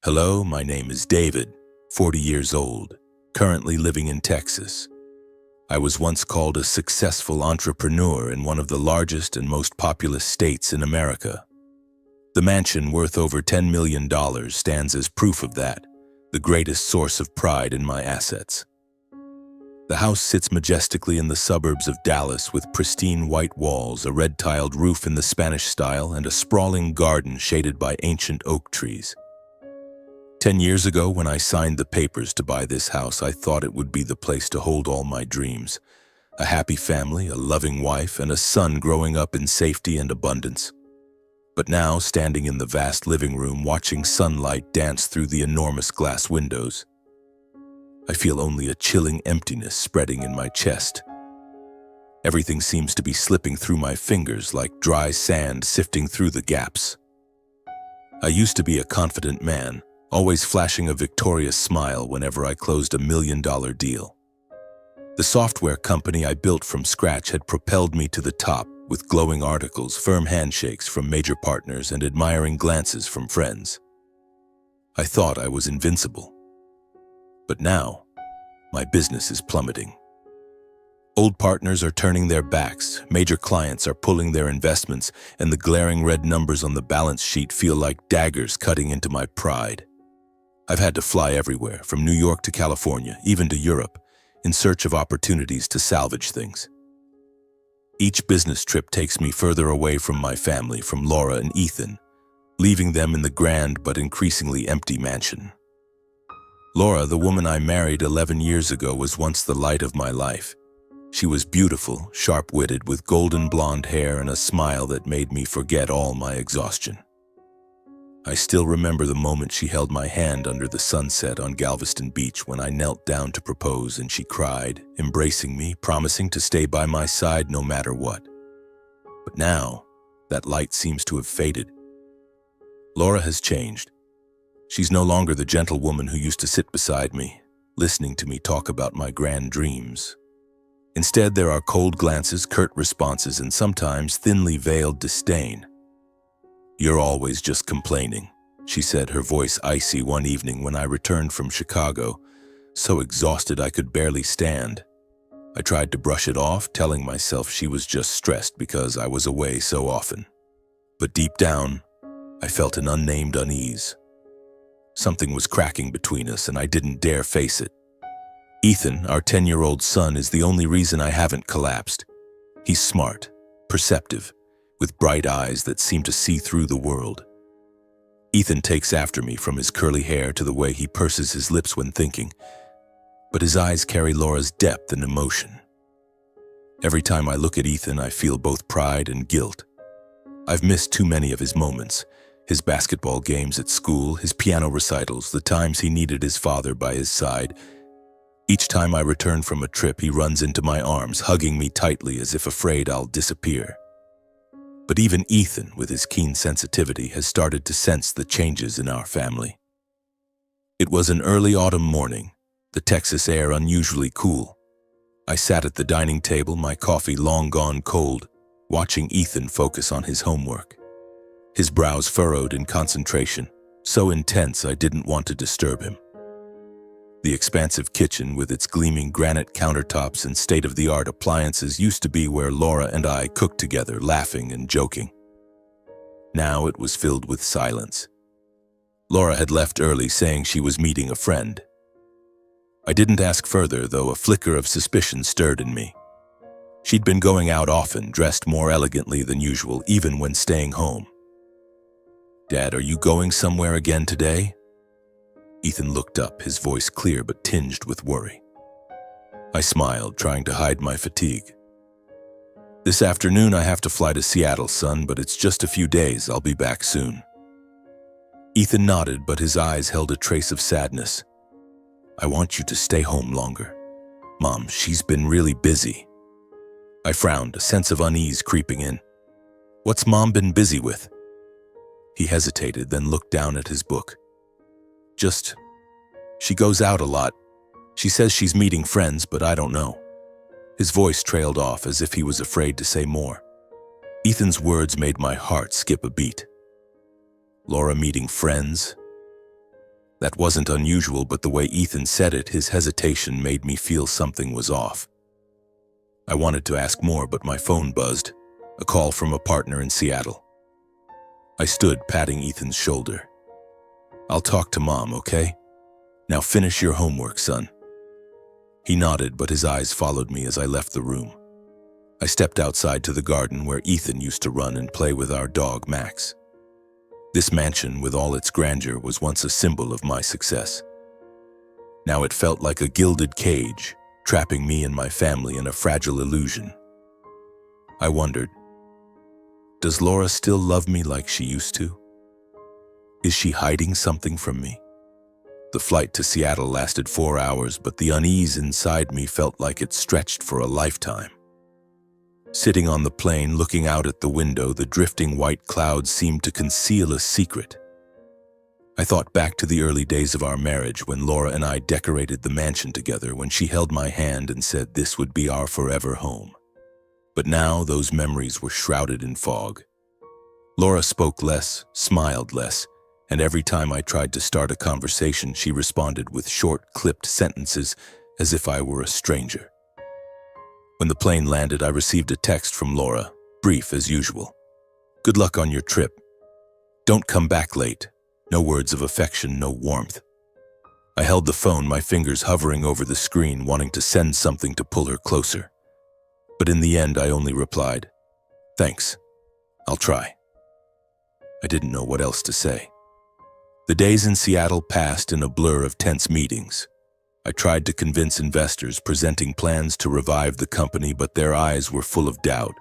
Hello, my name is David, 40 years old, currently living in Texas. I was once called a successful entrepreneur in one of the largest and most populous states in America. The mansion worth over $10 million stands as proof of that, the greatest source of pride in my assets. The house sits majestically in the suburbs of Dallas with pristine white walls, a red-tiled roof in the Spanish style, and a sprawling garden shaded by ancient oak trees. 10 years ago, when I signed the papers to buy this house, I thought it would be the place to hold all my dreams. A happy family, a loving wife, and a son growing up in safety and abundance. But now, standing in the vast living room, watching sunlight dance through the enormous glass windows, I feel only a chilling emptiness spreading in my chest. Everything seems to be slipping through my fingers like dry sand sifting through the gaps. I used to be a confident man, always flashing a victorious smile whenever I closed $1 million deal. The software company I built from scratch had propelled me to the top with glowing articles, firm handshakes from major partners, and admiring glances from friends. I thought I was invincible. But now, my business is plummeting. Old partners are turning their backs, major clients are pulling their investments, and the glaring red numbers on the balance sheet feel like daggers cutting into my pride. I've had to fly everywhere, from New York to California, even to Europe, in search of opportunities to salvage things. Each business trip takes me further away from my family, from Laura and Ethan, leaving them in the grand but increasingly empty mansion. Laura, the woman I married 11 years ago, was once the light of my life. She was beautiful, sharp-witted, with golden blonde hair and a smile that made me forget all my exhaustion. I still remember the moment she held my hand under the sunset on Galveston Beach when I knelt down to propose, and she cried, embracing me, promising to stay by my side no matter what. But now, that light seems to have faded. Laura has changed. She's no longer the gentle woman who used to sit beside me, listening to me talk about my grand dreams. Instead, there are cold glances, curt responses, and sometimes thinly veiled disdain. "You're always just complaining," she said, her voice icy one evening when I returned from Chicago, so exhausted I could barely stand. I tried to brush it off, telling myself she was just stressed because I was away so often. But deep down, I felt an unnamed unease. Something was cracking between us, and I didn't dare face it. Ethan, our 10-year-old son, is the only reason I haven't collapsed. He's smart, perceptive, with bright eyes that seem to see through the world. Ethan takes after me, from his curly hair to the way he purses his lips when thinking, but his eyes carry Laura's depth and emotion. Every time I look at Ethan, I feel both pride and guilt. I've missed too many of his moments, his basketball games at school, his piano recitals, the times he needed his father by his side. Each time I return from a trip, he runs into my arms, hugging me tightly as if afraid I'll disappear. But even Ethan, with his keen sensitivity, has started to sense the changes in our family. It was an early autumn morning, the Texas air unusually cool. I sat at the dining table, my coffee long gone cold, watching Ethan focus on his homework. His brows furrowed in concentration, so intense I didn't want to disturb him. The expansive kitchen with its gleaming granite countertops and state-of-the-art appliances used to be where Laura and I cooked together, laughing and joking. Now it was filled with silence. Laura had left early, saying she was meeting a friend. I didn't ask further, though a flicker of suspicion stirred in me. She'd been going out often, dressed more elegantly than usual, even when staying home. "Dad, are you going somewhere again today?" Ethan looked up, his voice clear but tinged with worry. I smiled, trying to hide my fatigue. "This afternoon I have to fly to Seattle, son, but it's just a few days. I'll be back soon." Ethan nodded, but his eyes held a trace of sadness. "I want you to stay home longer. Mom, she's been really busy." I frowned, a sense of unease creeping in. "What's Mom been busy with?" He hesitated, then looked down at his book. She goes out a lot. She says she's meeting friends, but I don't know." His voice trailed off as if he was afraid to say more. Ethan's words made my heart skip a beat. Laura meeting friends? That wasn't unusual, but the way Ethan said it, his hesitation made me feel something was off. I wanted to ask more, but my phone buzzed, a call from a partner in Seattle. I stood, patting Ethan's shoulder. "I'll talk to Mom, okay? Now finish your homework, son." He nodded, but his eyes followed me as I left the room. I stepped outside to the garden where Ethan used to run and play with our dog, Max. This mansion, with all its grandeur, was once a symbol of my success. Now it felt like a gilded cage, trapping me and my family in a fragile illusion. I wondered, does Laura still love me like she used to? Is she hiding something from me? The flight to Seattle lasted 4 hours, but the unease inside me felt like it stretched for a lifetime. Sitting on the plane, looking out at the window, the drifting white clouds seemed to conceal a secret. I thought back to the early days of our marriage when Laura and I decorated the mansion together, when she held my hand and said this would be our forever home. But now those memories were shrouded in fog. Laura spoke less, smiled less, and every time I tried to start a conversation, she responded with short, clipped sentences as if I were a stranger. When the plane landed, I received a text from Laura, brief as usual. "Good luck on your trip. Don't come back late." No words of affection, no warmth. I held the phone, my fingers hovering over the screen, wanting to send something to pull her closer. But in the end, I only replied, "Thanks. I'll try." I didn't know what else to say. The days in Seattle passed in a blur of tense meetings. I tried to convince investors, presenting plans to revive the company, but their eyes were full of doubt.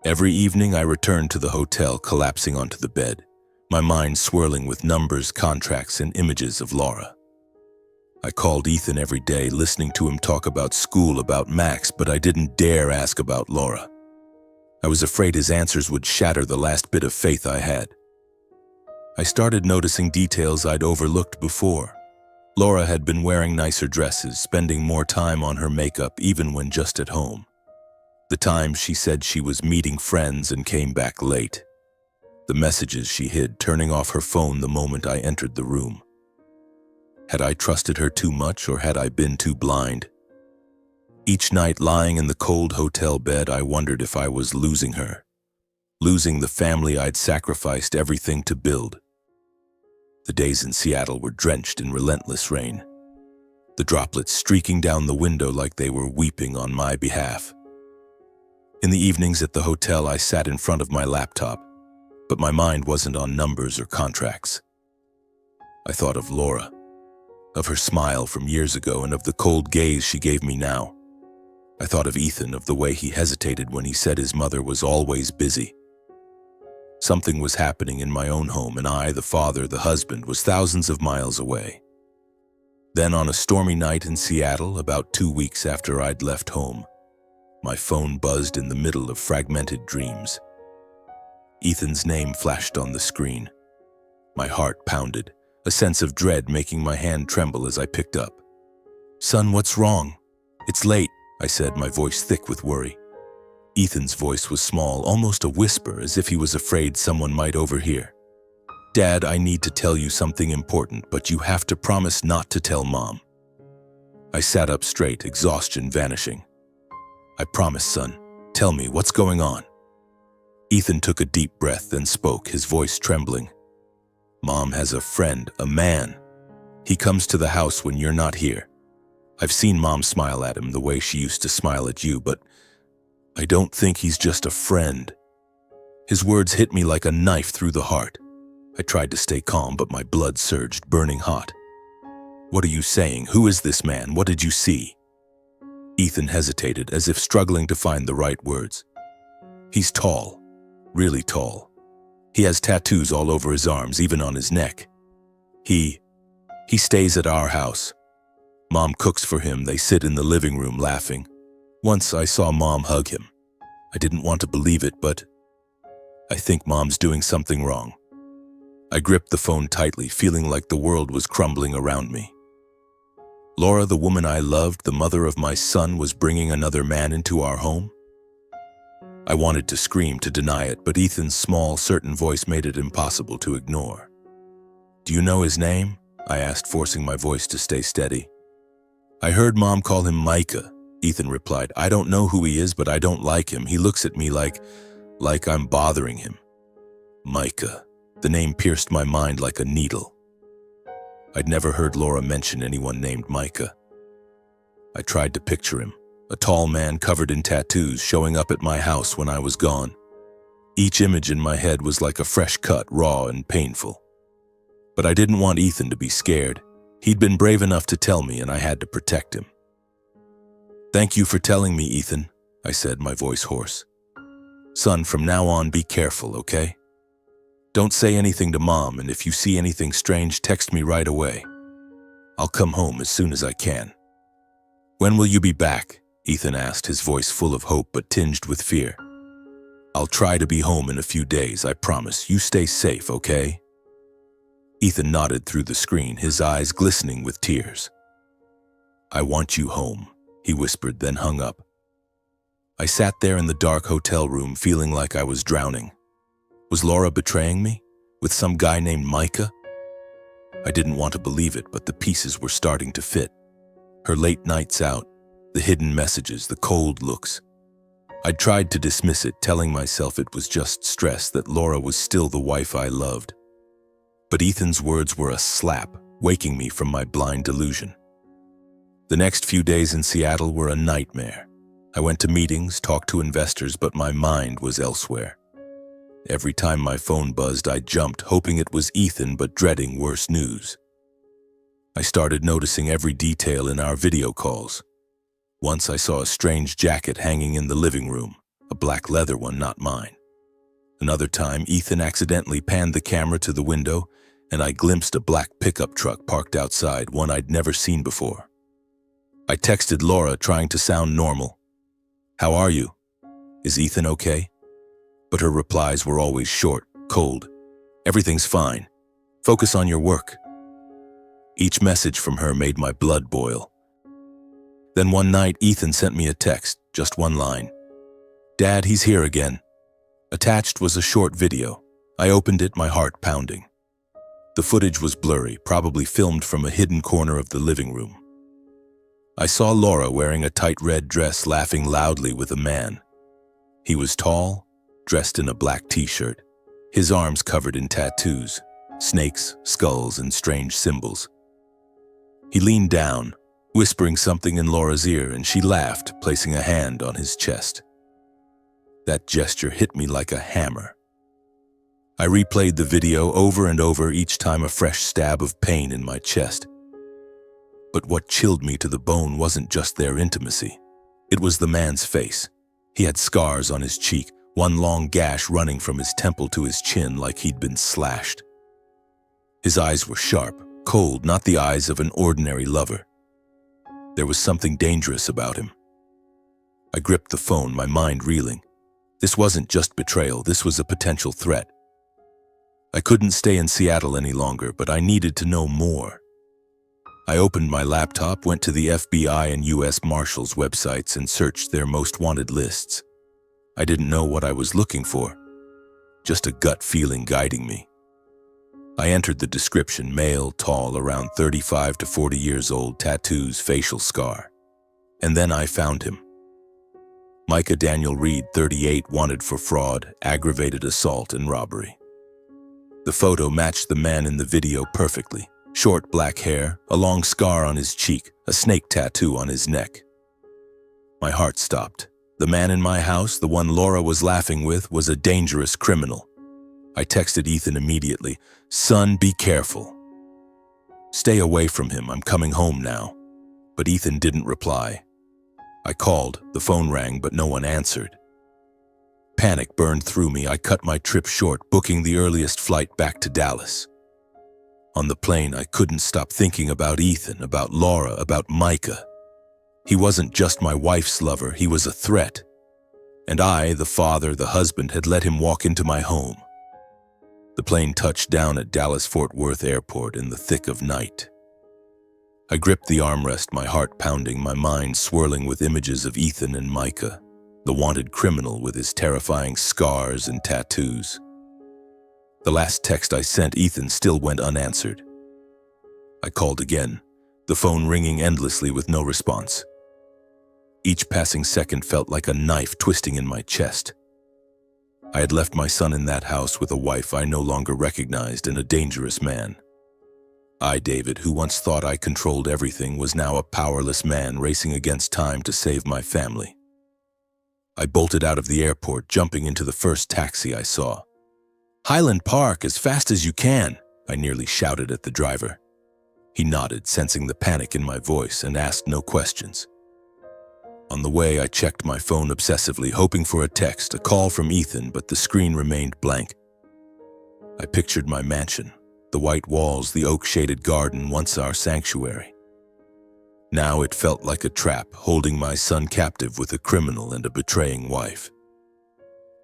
Every evening I returned to the hotel, collapsing onto the bed, my mind swirling with numbers, contracts, and images of Laura. I called Ethan every day, listening to him talk about school, about Max, but I didn't dare ask about Laura. I was afraid his answers would shatter the last bit of faith I had. I started noticing details I'd overlooked before. Laura had been wearing nicer dresses, spending more time on her makeup, even when just at home. The times she said she was meeting friends and came back late. The messages she hid, turning off her phone the moment I entered the room. Had I trusted her too much, or had I been too blind? Each night, lying in the cold hotel bed, I wondered if I was losing her, losing the family I'd sacrificed everything to build. The days in Seattle were drenched in relentless rain, the droplets streaking down the window like they were weeping on my behalf. In the evenings at the hotel, I sat in front of my laptop, but my mind wasn't on numbers or contracts. I thought of Laura, of her smile from years ago, and of the cold gaze she gave me now. I thought of Ethan, of the way he hesitated when he said his mother was always busy. Something was happening in my own home, and I, the father, the husband, was thousands of miles away. Then on a stormy night in Seattle, about 2 weeks after I'd left home, my phone buzzed in the middle of fragmented dreams. Ethan's name flashed on the screen. My heart pounded, a sense of dread making my hand tremble as I picked up. "Son, what's wrong?" "It's late," I said, my voice thick with worry. Ethan's voice was small, almost a whisper, as if he was afraid someone might overhear. "Dad, I need to tell you something important, but you have to promise not to tell Mom." I sat up straight, exhaustion vanishing. "I promise, son. Tell me, what's going on?" Ethan took a deep breath, then spoke, his voice trembling. "Mom has a friend, a man. He comes to the house when you're not here. I've seen Mom smile at him the way she used to smile at you, but I don't think he's just a friend." His words hit me like a knife through the heart. I tried to stay calm, but my blood surged, burning hot. "What are you saying? Who is this man? What did you see?" Ethan hesitated, as if struggling to find the right words. "He's tall. Really tall. He has tattoos all over his arms, even on his neck. He stays at our house. Mom cooks for him. They sit in the living room laughing. Once I saw Mom hug him. I didn't want to believe it, but I think Mom's doing something wrong." I gripped the phone tightly, feeling like the world was crumbling around me. Laura, the woman I loved, the mother of my son, was bringing another man into our home? I wanted to scream, to deny it, but Ethan's small, certain voice made it impossible to ignore. "Do you know his name?" I asked, forcing my voice to stay steady. I heard Mom call him Micah, Ethan replied. I don't know who he is, but I don't like him. He looks at me like I'm bothering him. Micah. The name pierced my mind like a needle. I'd never heard Laura mention anyone named Micah. I tried to picture him, a tall man covered in tattoos showing up at my house when I was gone. Each image in my head was like a fresh cut, raw and painful. But I didn't want Ethan to be scared. He'd been brave enough to tell me, and I had to protect him. Thank you for telling me, Ethan, I said, my voice hoarse. Son, from now on, be careful, okay? Don't say anything to Mom, and if you see anything strange, text me right away. I'll come home as soon as I can. When will you be back? Ethan asked, his voice full of hope but tinged with fear. I'll try to be home in a few days, I promise. You stay safe, okay? Ethan nodded through the screen, his eyes glistening with tears. I want you home, he whispered, then hung up. I sat there in the dark hotel room feeling like I was drowning. Was Laura betraying me? With some guy named Micah? I didn't want to believe it, but the pieces were starting to fit. Her late nights out, the hidden messages, the cold looks. I'd tried to dismiss it, telling myself it was just stress, that Laura was still the wife I loved. But Ethan's words were a slap, waking me from my blind delusion. The next few days in Seattle were a nightmare. I went to meetings, talked to investors, but my mind was elsewhere. Every time my phone buzzed, I jumped, hoping it was Ethan, but dreading worse news. I started noticing every detail in our video calls. Once I saw a strange jacket hanging in the living room, a black leather one, not mine. Another time, Ethan accidentally panned the camera to the window, and I glimpsed a black pickup truck parked outside, one I'd never seen before. I texted Laura, trying to sound normal. How are you? Is Ethan okay? But her replies were always short, cold. Everything's fine. Focus on your work. Each message from her made my blood boil. Then one night, Ethan sent me a text, just one line. Dad, he's here again. Attached was a short video. I opened it, my heart pounding. The footage was blurry, probably filmed from a hidden corner of the living room. I saw Laura wearing a tight red dress, laughing loudly with a man. He was tall, dressed in a black t-shirt, his arms covered in tattoos, snakes, skulls, and strange symbols. He leaned down, whispering something in Laura's ear, and she laughed, placing a hand on his chest. That gesture hit me like a hammer. I replayed the video over and over, each time a fresh stab of pain in my chest. But what chilled me to the bone wasn't just their intimacy. It was the man's face. He had scars on his cheek, one long gash running from his temple to his chin like he'd been slashed. His eyes were sharp, cold, not the eyes of an ordinary lover. There was something dangerous about him. I gripped the phone, my mind reeling. This wasn't just betrayal, this was a potential threat. I couldn't stay in Seattle any longer, but I needed to know more. I opened my laptop, went to the FBI and U.S. Marshals websites and searched their most wanted lists. I didn't know what I was looking for, just a gut feeling guiding me. I entered the description: male, tall, around 35 to 40 years old, tattoos, facial scar. And then I found him. Micah Daniel Reed, 38, wanted for fraud, aggravated assault, and robbery. The photo matched the man in the video perfectly. Short black hair, a long scar on his cheek, a snake tattoo on his neck. My heart stopped. The man in my house, the one Laura was laughing with, was a dangerous criminal. I texted Ethan immediately. Son, be careful. Stay away from him, I'm coming home now. But Ethan didn't reply. I called, the phone rang, but no one answered. Panic burned through me. I cut my trip short, booking the earliest flight back to Dallas. On the plane, I couldn't stop thinking about Ethan, about Laura, about Micah. He wasn't just my wife's lover, he was a threat. And I, the father, the husband, had let him walk into my home. The plane touched down at Dallas-Fort Worth Airport in the thick of night. I gripped the armrest, my heart pounding, my mind swirling with images of Ethan and Micah, the wanted criminal with his terrifying scars and tattoos. The last text I sent Ethan still went unanswered. I called again, the phone ringing endlessly with no response. Each passing second felt like a knife twisting in my chest. I had left my son in that house with a wife I no longer recognized and a dangerous man. I, David, who once thought I controlled everything, was now a powerless man racing against time to save my family. I bolted out of the airport, jumping into the first taxi I saw. "Highland Park, as fast as you can," I nearly shouted at the driver. He nodded, sensing the panic in my voice, and asked no questions. On the way, I checked my phone obsessively, hoping for a text, a call from Ethan, but the screen remained blank. I pictured my mansion, the white walls, the oak-shaded garden, once our sanctuary. Now it felt like a trap, holding my son captive with a criminal and a betraying wife.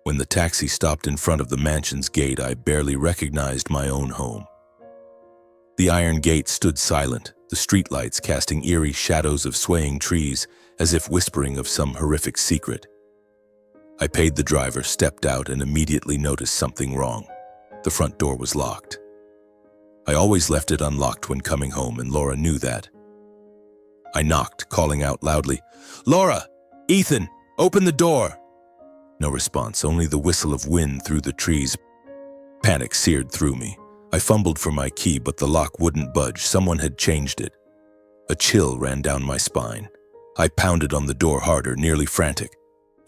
When the taxi stopped in front of the mansion's gate, I barely recognized my own home. The iron gate stood silent, the streetlights casting eerie shadows of swaying trees, as if whispering of some horrific secret. I paid the driver, stepped out, and immediately noticed something wrong. The front door was locked. I always left it unlocked when coming home, and Laura knew that. I knocked, calling out loudly, "Laura! Ethan! Open the door!" No response, only the whistle of wind through the trees. Panic seared through me. I fumbled for my key, but the lock wouldn't budge. Someone had changed it. A chill ran down my spine. I pounded on the door harder, nearly frantic.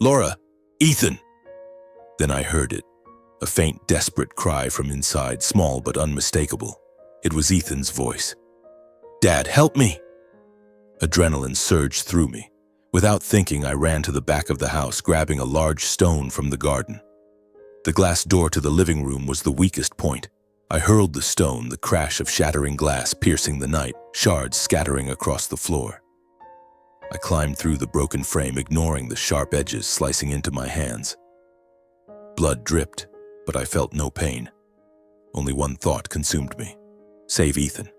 "Laura! Ethan!" Then I heard it. A faint, desperate cry from inside, small but unmistakable. It was Ethan's voice. "Dad, help me!" Adrenaline surged through me. Without thinking, I ran to the back of the house, grabbing a large stone from the garden. The glass door to the living room was the weakest point. I hurled the stone, the crash of shattering glass piercing the night, shards scattering across the floor. I climbed through the broken frame, ignoring the sharp edges slicing into my hands. Blood dripped, but I felt no pain. Only one thought consumed me: save Ethan.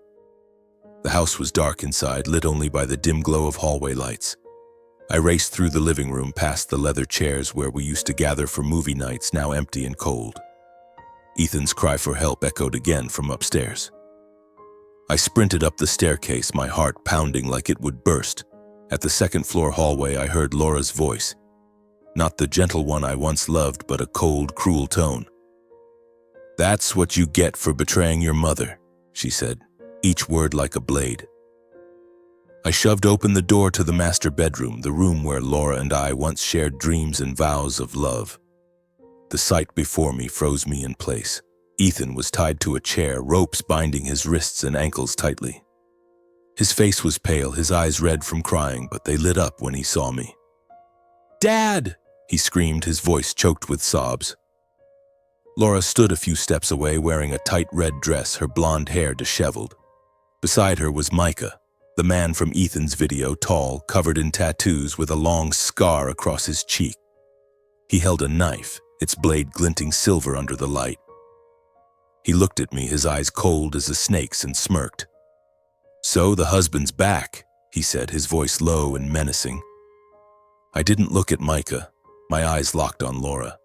The house was dark inside, lit only by the dim glow of hallway lights. I raced through the living room, past the leather chairs where we used to gather for movie nights, now empty and cold. Ethan's cry for help echoed again from upstairs. I sprinted up the staircase, my heart pounding like it would burst. At the second-floor hallway, I heard Laura's voice. Not the gentle one I once loved, but a cold, cruel tone. "That's what you get for betraying your mother," she said, each word like a blade. I shoved open the door to the master bedroom, the room where Laura and I once shared dreams and vows of love. The sight before me froze me in place. Ethan was tied to a chair, ropes binding his wrists and ankles tightly. His face was pale, his eyes red from crying, but they lit up when he saw me. "Dad!" he screamed, his voice choked with sobs. Laura stood a few steps away, wearing a tight red dress, her blonde hair disheveled. Beside her was Micah, the man from Ethan's video, tall, covered in tattoos, with a long scar across his cheek. He held a knife, its blade glinting silver under the light. He looked at me, his eyes cold as a snake's, and smirked. "So the husband's back," he said, his voice low and menacing. I didn't look at Micah. My eyes locked on Laura.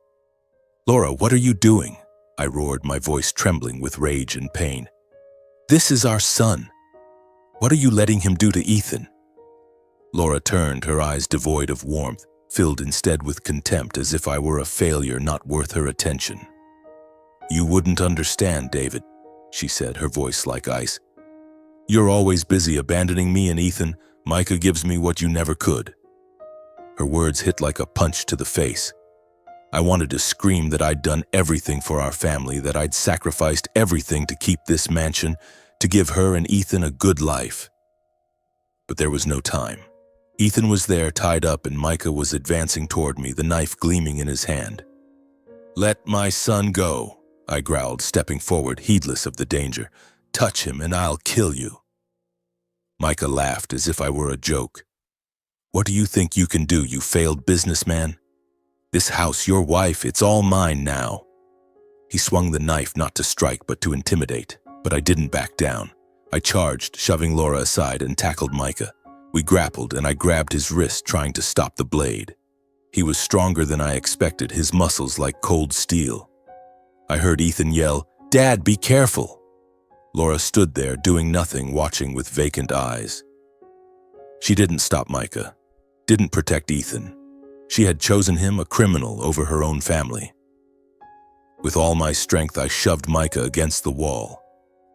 "Laura, what are you doing?" I roared, my voice trembling with rage and pain. "This is our son. What are you letting him do to Ethan?" Laura turned, her eyes devoid of warmth, filled instead with contempt, as if I were a failure not worth her attention. "You wouldn't understand, David," she said, her voice like ice. "You're always busy abandoning me and Ethan. Micah gives me what you never could." Her words hit like a punch to the face. I wanted to scream that I'd done everything for our family, that I'd sacrificed everything to keep this mansion, to give her and Ethan a good life. But there was no time. Ethan was there, tied up, and Micah was advancing toward me, the knife gleaming in his hand. "Let my son go," I growled, stepping forward, heedless of the danger. "Touch him and I'll kill you." Micah laughed as if I were a joke. "What do you think you can do, you failed businessman? This house, your wife, it's all mine now." He swung the knife not to strike but to intimidate, but I didn't back down. I charged, shoving Laura aside, and tackled Micah. We grappled, and I grabbed his wrist, trying to stop the blade. He was stronger than I expected, his muscles like cold steel. I heard Ethan yell, "Dad, be careful!" Laura stood there, doing nothing, watching with vacant eyes. She didn't stop Micah, didn't protect Ethan. She had chosen him, a criminal, over her own family. With all my strength, I shoved Micah against the wall.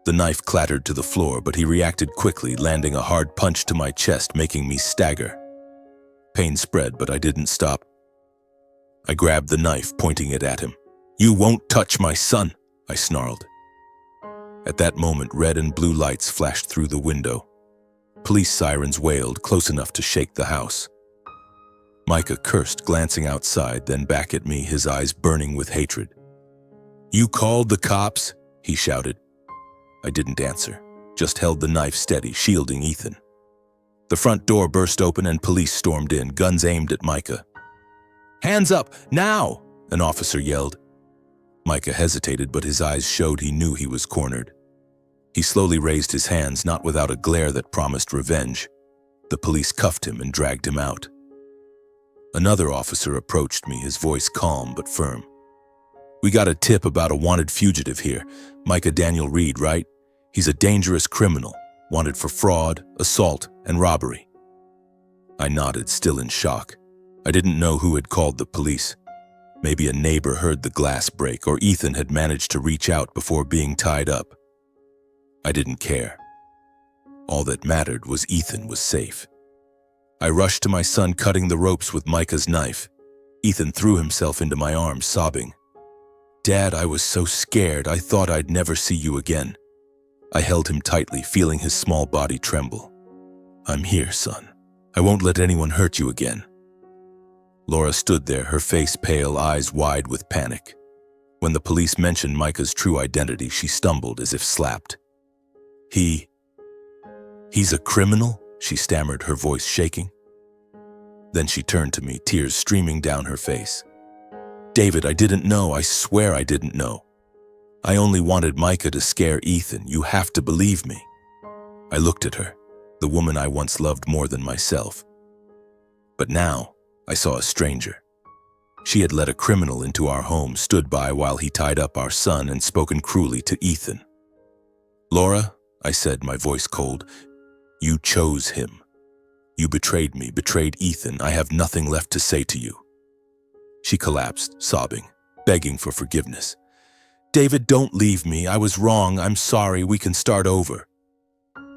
The knife clattered to the floor, but he reacted quickly, landing a hard punch to my chest, making me stagger. Pain spread, but I didn't stop. I grabbed the knife, pointing it at him. "You won't touch my son," I snarled. At that moment, red and blue lights flashed through the window. Police sirens wailed, close enough to shake the house. Micah cursed, glancing outside, then back at me, his eyes burning with hatred. "You called the cops?" he shouted. I didn't answer, just held the knife steady, shielding Ethan. The front door burst open and police stormed in, guns aimed at Micah. "Hands up, now!" an officer yelled. Micah hesitated, but his eyes showed he knew he was cornered. He slowly raised his hands, not without a glare that promised revenge. The police cuffed him and dragged him out. Another officer approached me, his voice calm but firm. "We got a tip about a wanted fugitive here. Micah Daniel Reed, right? He's a dangerous criminal, wanted for fraud, assault, and robbery." I nodded, still in shock. I didn't know who had called the police. Maybe a neighbor heard the glass break, or Ethan had managed to reach out before being tied up. I didn't care. All that mattered was Ethan was safe. I rushed to my son, cutting the ropes with Micah's knife. Ethan threw himself into my arms, sobbing. "Dad, I was so scared. I thought I'd never see you again." I held him tightly, feeling his small body tremble. "I'm here, son. I won't let anyone hurt you again." Laura stood there, her face pale, eyes wide with panic. When the police mentioned Micah's true identity, she stumbled as if slapped. He's a criminal?" she stammered, her voice shaking. Then she turned to me, tears streaming down her face. "David, I didn't know. I swear I didn't know. I only wanted Micah to scare Ethan. You have to believe me." I looked at her, the woman I once loved more than myself. But now, I saw a stranger. She had let a criminal into our home, stood by while he tied up our son, and spoken cruelly to Ethan. "Laura," I said, my voice cold, "you chose him. You betrayed me, betrayed Ethan. I have nothing left to say to you." She collapsed, sobbing, begging for forgiveness. "David, don't leave me. I was wrong. I'm sorry. We can start over."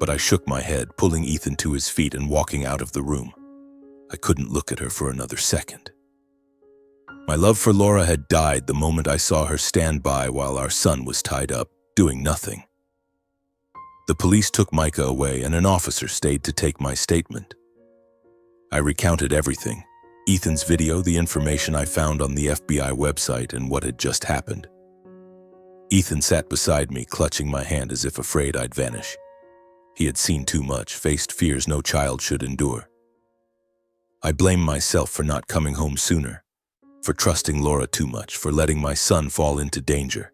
But I shook my head, pulling Ethan to his feet and walking out of the room. I couldn't look at her for another second. My love for Laura had died the moment I saw her stand by while our son was tied up, doing nothing. The police took Micah away, and an officer stayed to take my statement. I recounted everything: Ethan's video, the information I found on the FBI website, and what had just happened. Ethan sat beside me, clutching my hand as if afraid I'd vanish. He had seen too much, faced fears no child should endure. I blamed myself for not coming home sooner, for trusting Laura too much, for letting my son fall into danger.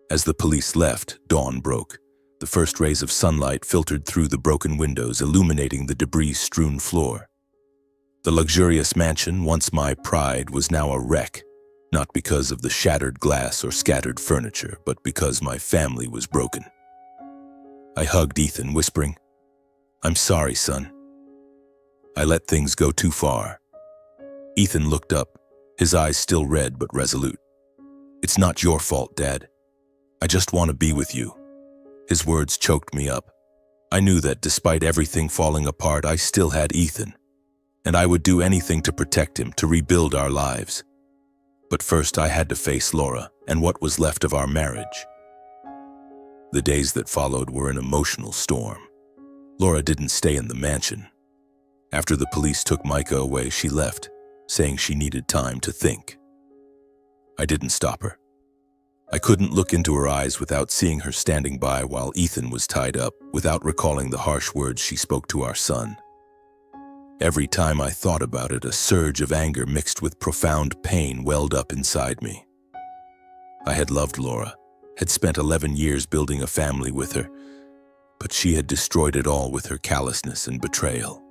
As the police left, dawn broke. The first rays of sunlight filtered through the broken windows, illuminating the debris-strewn floor. The luxurious mansion, once my pride, was now a wreck, not because of the shattered glass or scattered furniture, but because my family was broken. I hugged Ethan, whispering, "I'm sorry, son. I let things go too far." Ethan looked up, his eyes still red but resolute. "It's not your fault, Dad. I just want to be with you." His words choked me up. I knew that despite everything falling apart, I still had Ethan, and I would do anything to protect him, to rebuild our lives. But first I had to face Laura and what was left of our marriage. The days that followed were an emotional storm. Laura didn't stay in the mansion. After the police took Micah away, she left, saying she needed time to think. I didn't stop her. I couldn't look into her eyes without seeing her standing by while Ethan was tied up, without recalling the harsh words she spoke to our son. Every time I thought about it, a surge of anger mixed with profound pain welled up inside me. I had loved Laura, had spent 11 years building a family with her, but she had destroyed it all with her callousness and betrayal.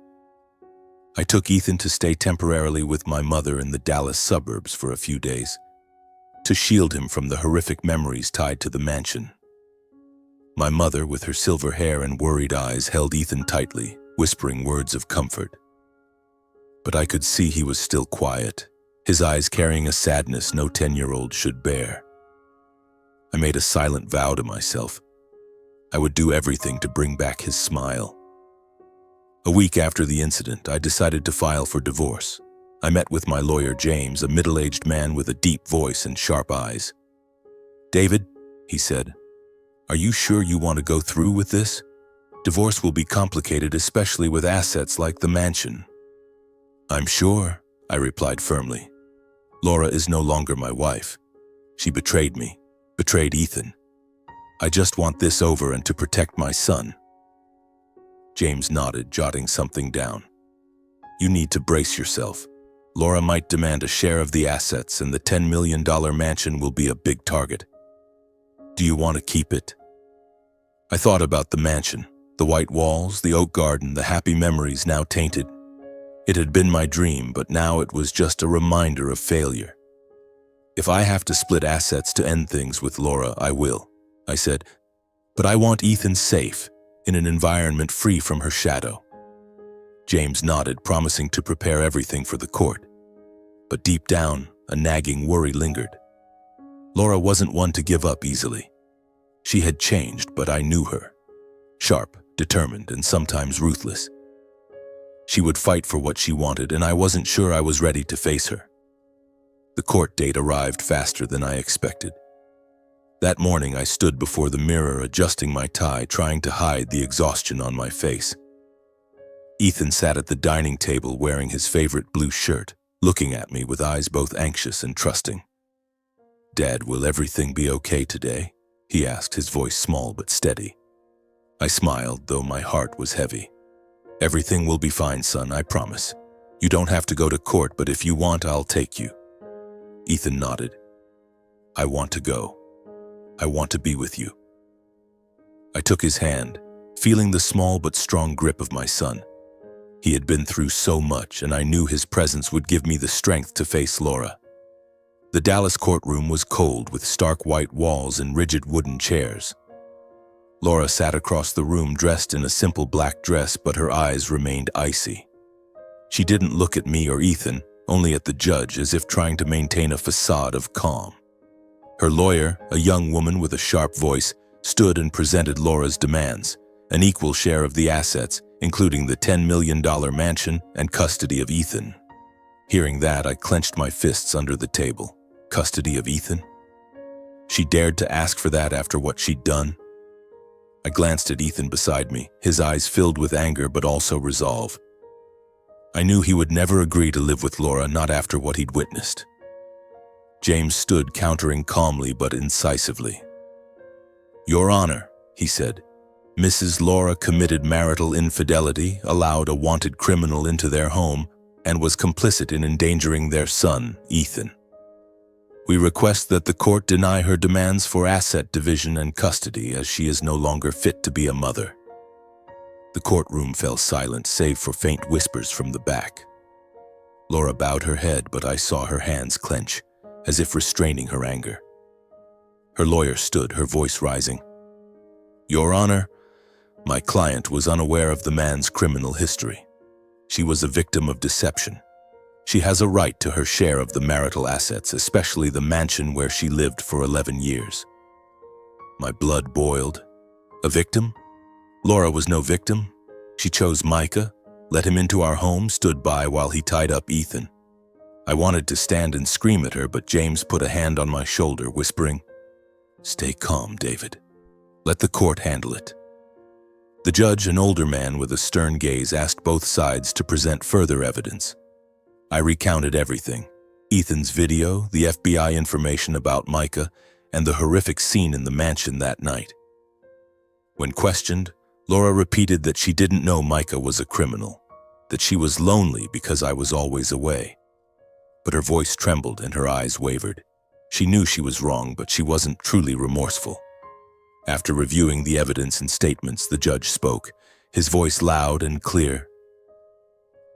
I took Ethan to stay temporarily with my mother in the Dallas suburbs for a few days, to shield him from the horrific memories tied to the mansion. My mother, with her silver hair and worried eyes, held Ethan tightly, whispering words of comfort. But I could see he was still quiet, his eyes carrying a sadness no 10-year-old should bear. I made a silent vow to myself. I would do everything to bring back his smile. A week after the incident, I decided to file for divorce. I met with my lawyer, James, a middle-aged man with a deep voice and sharp eyes. "David," he said, "are you sure you want to go through with this? Divorce will be complicated, especially with assets like the mansion." "I'm sure," I replied firmly. "Laura is no longer my wife. She betrayed me, betrayed Ethan. I just want this over and to protect my son." James nodded, jotting something down. "You need to brace yourself. Laura might demand a share of the assets, and the $10 million mansion will be a big target. Do you want to keep it?" I thought about the mansion, the white walls, the oak garden, the happy memories now tainted. It had been my dream, but now it was just a reminder of failure. "If I have to split assets to end things with Laura, I will," I said. "But I want Ethan safe, in an environment free from her shadow." James nodded, promising to prepare everything for the court. But deep down, a nagging worry lingered. Laura wasn't one to give up easily. She had changed, but I knew her. Sharp, determined, and sometimes ruthless. She would fight for what she wanted, and I wasn't sure I was ready to face her. The court date arrived faster than I expected. That morning, I stood before the mirror, adjusting my tie, trying to hide the exhaustion on my face. Ethan sat at the dining table wearing his favorite blue shirt, looking at me with eyes both anxious and trusting. "Dad, will everything be okay today?" he asked, his voice small but steady. I smiled, though my heart was heavy. "Everything will be fine, son, I promise. You don't have to go to court, but if you want, I'll take you." Ethan nodded. "I want to go. I want to be with you." I took his hand, feeling the small but strong grip of my son. He had been through so much, and I knew his presence would give me the strength to face Laura. The Dallas courtroom was cold, with stark white walls and rigid wooden chairs. Laura sat across the room, dressed in a simple black dress, but her eyes remained icy. She didn't look at me or Ethan, only at the judge, as if trying to maintain a facade of calm. Her lawyer, a young woman with a sharp voice, stood and presented Laura's demands: an equal share of the assets, including the $10 million mansion and custody of Ethan. Hearing that, I clenched my fists under the table. Custody of Ethan? She dared to ask for that after what she'd done? I glanced at Ethan beside me, his eyes filled with anger but also resolve. I knew he would never agree to live with Laura, not after what he'd witnessed. James stood, countering calmly but incisively. "Your Honor," he said, "Mrs. Laura committed marital infidelity, allowed a wanted criminal into their home, and was complicit in endangering their son, Ethan. We request that the court deny her demands for asset division and custody, as she is no longer fit to be a mother." The courtroom fell silent, save for faint whispers from the back. Laura bowed her head, but I saw her hands clench, as if restraining her anger. Her lawyer stood, her voice rising. "Your Honor, my client was unaware of the man's criminal history. She was a victim of deception. She has a right to her share of the marital assets, especially the mansion where she lived for 11 years. My blood boiled. A victim? Laura was no victim. She chose Micah, let him into our home, stood by while he tied up Ethan. I wanted to stand and scream at her, but James put a hand on my shoulder, whispering, "Stay calm, David. Let the court handle it." The judge, an older man with a stern gaze, asked both sides to present further evidence. I recounted everything: Ethan's video, the FBI information about Micah, and the horrific scene in the mansion that night. When questioned, Laura repeated that she didn't know Micah was a criminal, that she was lonely because I was always away. But her voice trembled and her eyes wavered. She knew she was wrong, but she wasn't truly remorseful. After reviewing the evidence and statements, the judge spoke, his voice loud and clear.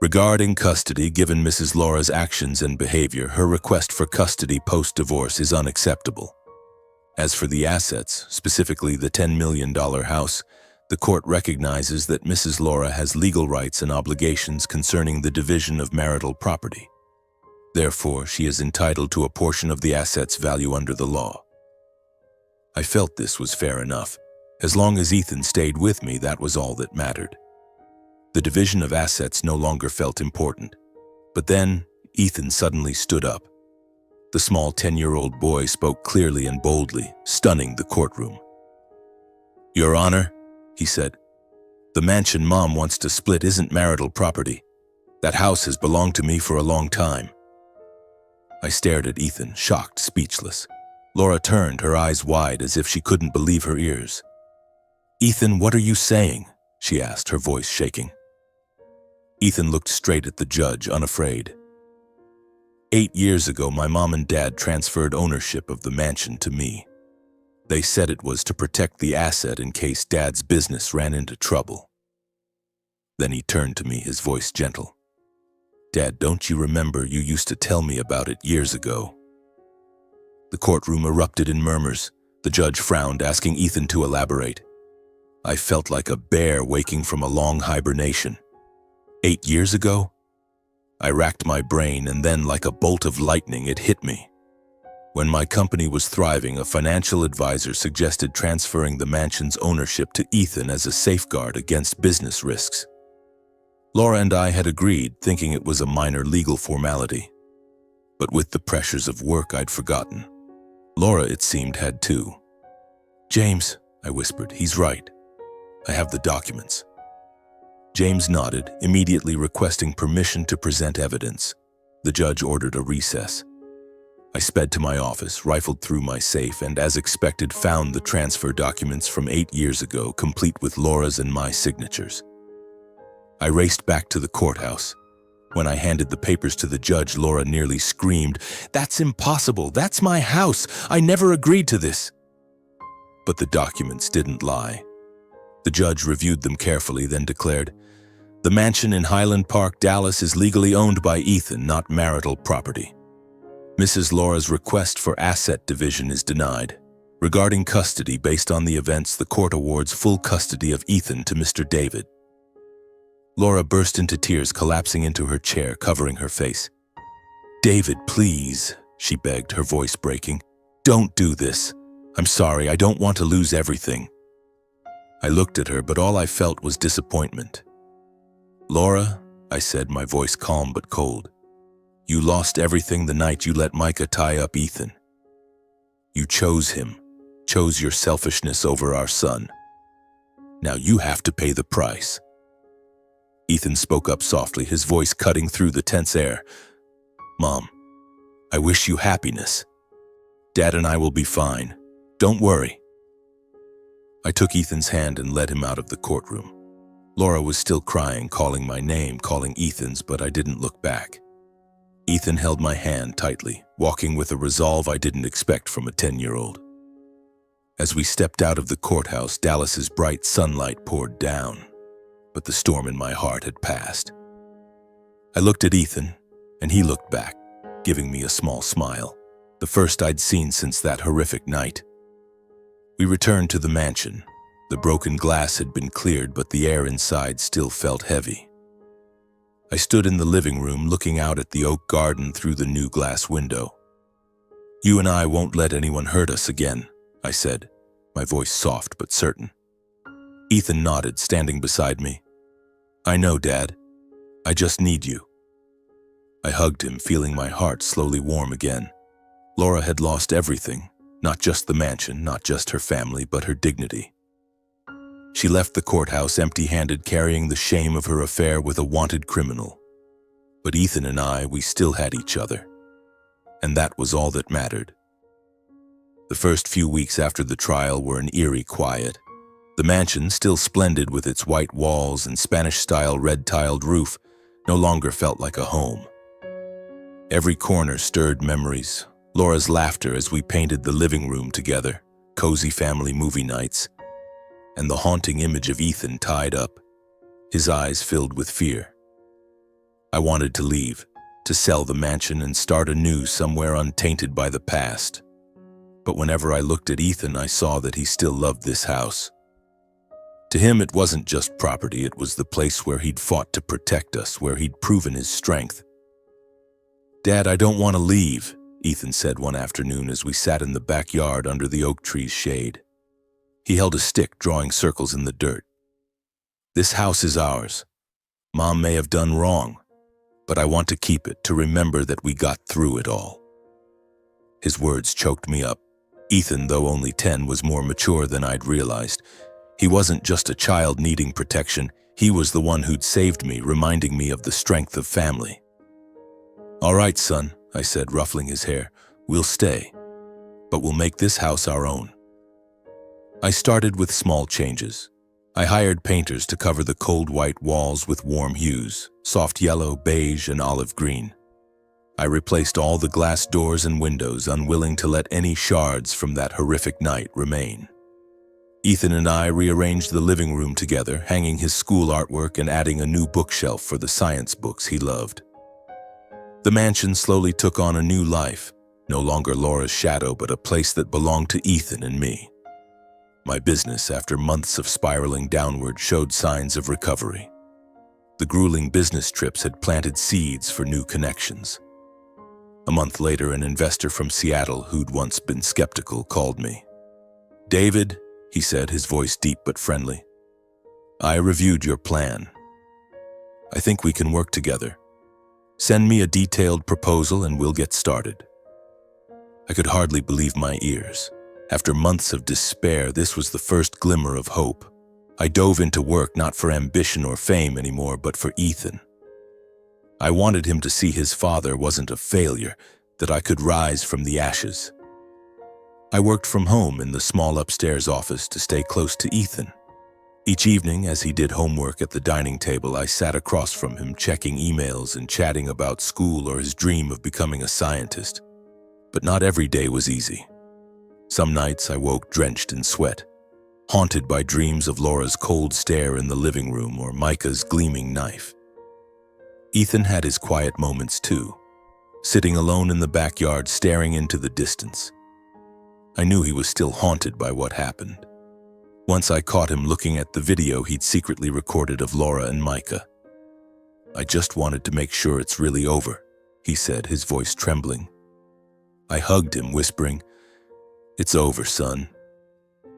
"Regarding custody, given Mrs. Laura's actions and behavior, her request for custody post-divorce is unacceptable. As for the assets, specifically the $10 million house, the court recognizes that Mrs. Laura has legal rights and obligations concerning the division of marital property. Therefore, she is entitled to a portion of the assets' value under the law. I felt this was fair enough. As long as Ethan stayed with me, that was all that mattered. The division of assets no longer felt important. But then, Ethan suddenly stood up. The small 10-year-old boy spoke clearly and boldly, stunning the courtroom. "Your Honor," he said, "the mansion Mom wants to split isn't marital property. That house has belonged to me for a long time." I stared at Ethan, shocked, speechless. Laura turned, her eyes wide as if she couldn't believe her ears. "Ethan, what are you saying?" she asked, her voice shaking. Ethan looked straight at the judge, unafraid. 8 years ago, my mom and dad transferred ownership of the mansion to me. They said it was to protect the asset in case Dad's business ran into trouble. Then he turned to me, his voice gentle. "Dad, don't you remember you used to tell me about it years ago?" The courtroom erupted in murmurs. The judge frowned, asking Ethan to elaborate. I felt like a bear waking from a long hibernation. 8 years ago? I racked my brain, and then, like a bolt of lightning, it hit me. When my company was thriving, a financial advisor suggested transferring the mansion's ownership to Ethan as a safeguard against business risks. Laura and I had agreed, thinking it was a minor legal formality. But with the pressures of work, I'd forgotten. Laura, it seemed, had too. "James," I whispered, "he's right. I have the documents." James nodded, immediately requesting permission to present evidence. The judge ordered a recess. I sped to my office, rifled through my safe, and as expected found the transfer documents from 8 years ago, complete with Laura's and my signatures. I raced back to the courthouse. When I handed the papers to the judge, Laura nearly screamed, "That's impossible! That's my house! I never agreed to this!" But the documents didn't lie. The judge reviewed them carefully, then declared, "The mansion in Highland Park, Dallas is legally owned by Ethan, not marital property. Mrs. Laura's request for asset division is denied. Regarding custody, based on the events, the court awards full custody of Ethan to Mr. David." Laura burst into tears, collapsing into her chair, covering her face. "David, please," she begged, her voice breaking. "Don't do this. I'm sorry, I don't want to lose everything." I looked at her, but all I felt was disappointment. "Laura," I said, my voice calm but cold, "you lost everything the night you let Micah tie up Ethan. You chose him, chose your selfishness over our son. Now you have to pay the price." Ethan spoke up softly, his voice cutting through the tense air. "Mom, I wish you happiness. Dad and I will be fine. Don't worry." I took Ethan's hand and led him out of the courtroom. Laura was still crying, calling my name, calling Ethan's, but I didn't look back. Ethan held my hand tightly, walking with a resolve I didn't expect from a 10-year-old. As we stepped out of the courthouse, Dallas's bright sunlight poured down, but the storm in my heart had passed. I looked at Ethan, and he looked back, giving me a small smile, the first I'd seen since that horrific night. We returned to the mansion. The broken glass had been cleared, but the air inside still felt heavy. I stood in the living room, looking out at the oak garden through the new glass window. "You and I won't let anyone hurt us again," I said, my voice soft but certain. Ethan nodded, standing beside me. "I know, Dad. I just need you." I hugged him, feeling my heart slowly warm again. Laura had lost everything, not just the mansion, not just her family, but her dignity. She left the courthouse empty-handed, carrying the shame of her affair with a wanted criminal. But Ethan and I, we still had each other. And that was all that mattered. The first few weeks after the trial were an eerie quiet. The mansion, still splendid with its white walls and Spanish-style red-tiled roof, no longer felt like a home. Every corner stirred memories. Laura's laughter as we painted the living room together, cozy family movie nights, and the haunting image of Ethan tied up, his eyes filled with fear. I wanted to leave, to sell the mansion and start anew somewhere untainted by the past. But whenever I looked at Ethan, I saw that he still loved this house. To him, it wasn't just property, it was the place where he'd fought to protect us, where he'd proven his strength. "Dad, I don't want to leave," Ethan said one afternoon as we sat in the backyard under the oak tree's shade. He held a stick, drawing circles in the dirt. "This house is ours. Mom may have done wrong, but I want to keep it, to remember that we got through it all." His words choked me up. Ethan, though only 10, was more mature than I'd realized. He wasn't just a child needing protection, he was the one who'd saved me, reminding me of the strength of family. "All right, son," I said, ruffling his hair. "We'll stay, but we'll make this house our own." I started with small changes. I hired painters to cover the cold white walls with warm hues, soft yellow, beige, and olive green. I replaced all the glass doors and windows, unwilling to let any shards from that horrific night remain. Ethan and I rearranged the living room together, hanging his school artwork and adding a new bookshelf for the science books he loved. The mansion slowly took on a new life, no longer Laura's shadow, but a place that belonged to Ethan and me. My business, after months of spiraling downward, showed signs of recovery. The grueling business trips had planted seeds for new connections. A month later, an investor from Seattle who'd once been skeptical called me. "David," he said, his voice deep but friendly, "I reviewed your plan. I think we can work together. Send me a detailed proposal and we'll get started." I could hardly believe my ears. After months of despair, this was the first glimmer of hope. I dove into work not for ambition or fame anymore, but for Ethan. I wanted him to see his father wasn't a failure, that I could rise from the ashes. I worked from home in the small upstairs office to stay close to Ethan. Each evening, as he did homework at the dining table, I sat across from him, checking emails and chatting about school or his dream of becoming a scientist. But not every day was easy. Some nights I woke drenched in sweat, haunted by dreams of Laura's cold stare in the living room or Micah's gleaming knife. Ethan had his quiet moments too, sitting alone in the backyard staring into the distance. I knew he was still haunted by what happened. Once I caught him looking at the video he'd secretly recorded of Laura and Micah. "I just wanted to make sure it's really over," he said, his voice trembling. I hugged him, whispering, "It's over, son.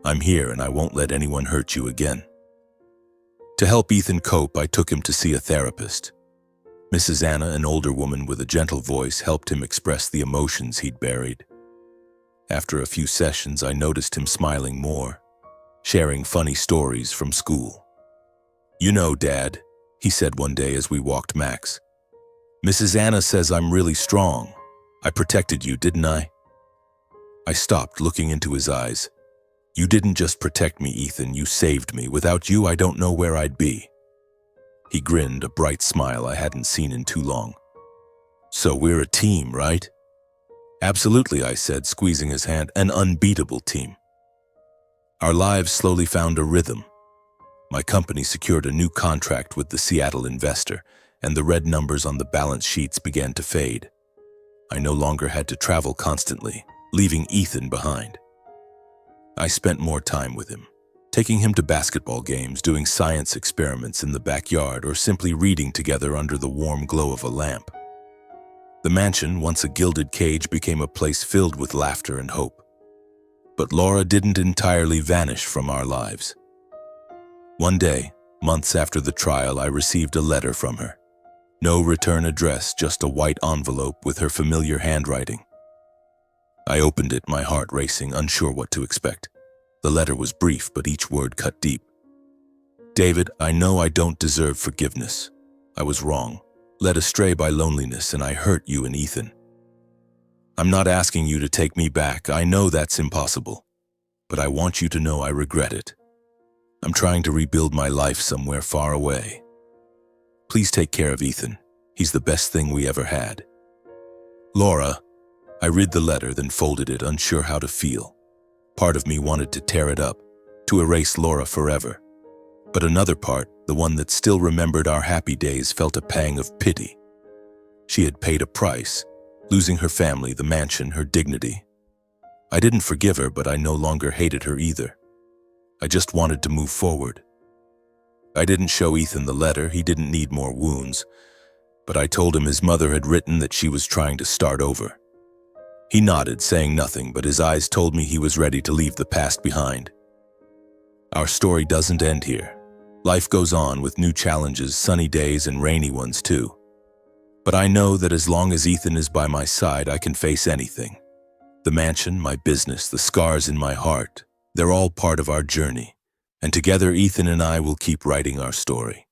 I'm here and I won't let anyone hurt you again." To help Ethan cope, I took him to see a therapist. Mrs. Anna, an older woman with a gentle voice, helped him express the emotions he'd buried. After a few sessions, I noticed him smiling more, sharing funny stories from school. "You know, Dad," he said one day as we walked Max, "Mrs. Anna says I'm really strong. I protected you, didn't I?" I stopped, looking into his eyes. "You didn't just protect me, Ethan, you saved me. Without you, I don't know where I'd be." He grinned, a bright smile I hadn't seen in too long. "So we're a team, right?" "Absolutely," I said, squeezing his hand. "An unbeatable team." Our lives slowly found a rhythm. My company secured a new contract with the Seattle investor, and the red numbers on the balance sheets began to fade. I no longer had to travel constantly, leaving Ethan behind. I spent more time with him, taking him to basketball games, doing science experiments in the backyard, or simply reading together under the warm glow of a lamp. The mansion, once a gilded cage, became a place filled with laughter and hope. But Laura didn't entirely vanish from our lives. One day, months after the trial, I received a letter from her. No return address, just a white envelope with her familiar handwriting. I opened it, my heart racing, unsure what to expect. The letter was brief, but each word cut deep. "David, I know I don't deserve forgiveness. I was wrong, led astray by loneliness, and I hurt you and Ethan. I'm not asking you to take me back. I know that's impossible. But I want you to know I regret it. I'm trying to rebuild my life somewhere far away. Please take care of Ethan. He's the best thing we ever had. Laura." I read the letter, then folded it, unsure how to feel. Part of me wanted to tear it up, to erase Laura forever. But another part, the one that still remembered our happy days, felt a pang of pity. She had paid a price, losing her family, the mansion, her dignity. I didn't forgive her, but I no longer hated her either. I just wanted to move forward. I didn't show Ethan the letter, he didn't need more wounds, but I told him his mother had written that she was trying to start over. He nodded, saying nothing, but his eyes told me he was ready to leave the past behind. Our story doesn't end here. Life goes on with new challenges, sunny days and rainy ones too. But I know that as long as Ethan is by my side, I can face anything. The mansion, my business, the scars in my heart, they're all part of our journey. And together, Ethan and I will keep writing our story.